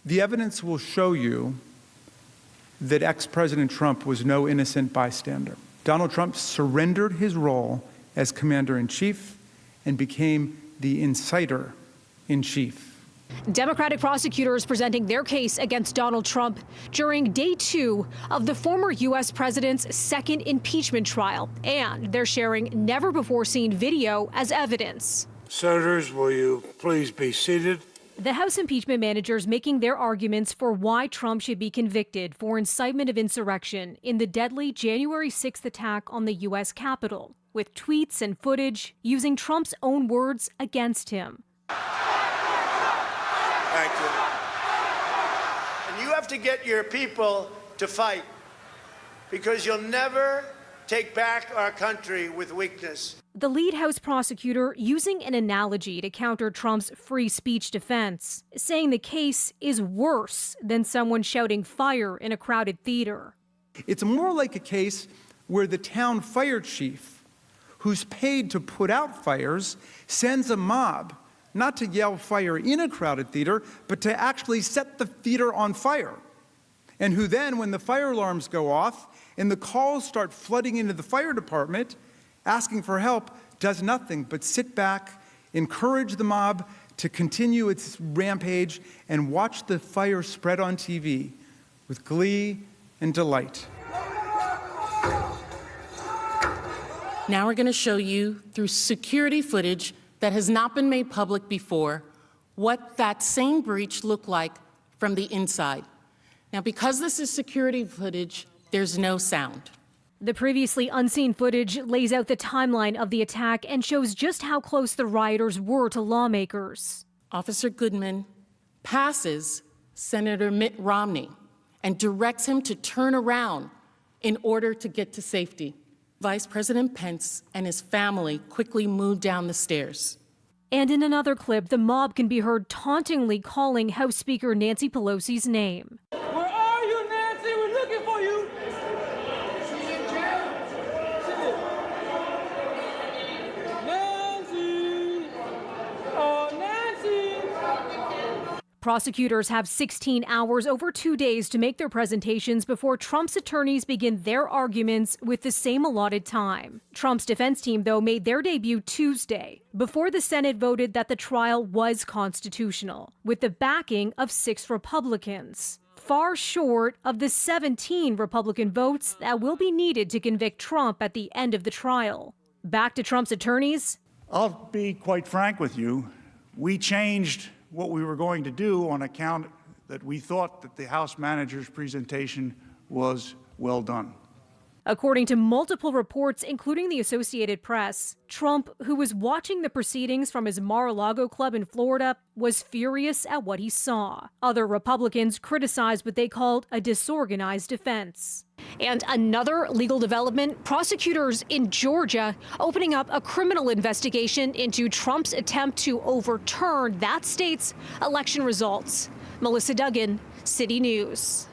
The evidence will show you that ex-President Trump was no innocent bystander. Donald Trump surrendered his role as commander-in-chief and became the inciter-in-chief. Democratic prosecutors presenting their case against Donald Trump during day 2 of the former U.S. president's second impeachment trial, and they're sharing never-before-seen video as evidence. Senators, will you please be seated? The House impeachment managers making their arguments for why Trump should be convicted for incitement of insurrection in the deadly January 6th attack on the U.S. Capitol, with tweets and footage using Trump's own words against him. Thank you. And you have to get your people to fight, because you'll never take back our country with weakness. The lead House prosecutor using an analogy to counter Trump's free speech defense, saying the case is worse than someone shouting fire in a crowded theater. It's more like a case where the town fire chief, who's paid to put out fires, sends a mob not to yell fire in a crowded theater, but to actually set the theater on fire. And who then, when the fire alarms go off and the calls start flooding into the fire department, asking for help, does nothing but sit back, encourage the mob to continue its rampage, and watch the fire spread on TV with glee and delight. Now we're going to show you, through security footage that has not been made public before, what that same breach looked like from the inside. Now, because this is security footage, there's no sound. The previously unseen footage lays out the timeline of the attack and shows just how close the rioters were to lawmakers. Officer Goodman passes Senator Mitt Romney and directs him to turn around in order to get to safety. Vice President Pence and his family quickly moved down the stairs. And in another clip, the mob can be heard tauntingly calling House Speaker Nancy Pelosi's name. Where are you, Nancy? We're looking for you. Nancy! Oh, Nancy! Prosecutors have 16 hours over 2 days to make their presentations before Trump's attorneys begin their arguments with the same allotted time. Trump's defense team, though, made their debut Tuesday, before the Senate voted that the trial was constitutional, with the backing of 6 Republicans, far short of the 17 Republican votes that will be needed to convict Trump at the end of the trial. Back to Trump's attorneys. I'll be quite frank with you. We changed what we were going to do on account that we thought that the House manager's presentation was well done. According to multiple reports, including the Associated Press, Trump, who was watching the proceedings from his Mar-a-Lago club in Florida, was furious at what he saw. Other Republicans criticized what they called a disorganized defense. And another legal development, prosecutors in Georgia opening up a criminal investigation into Trump's attempt to overturn that state's election results. Melissa Duggan, City News.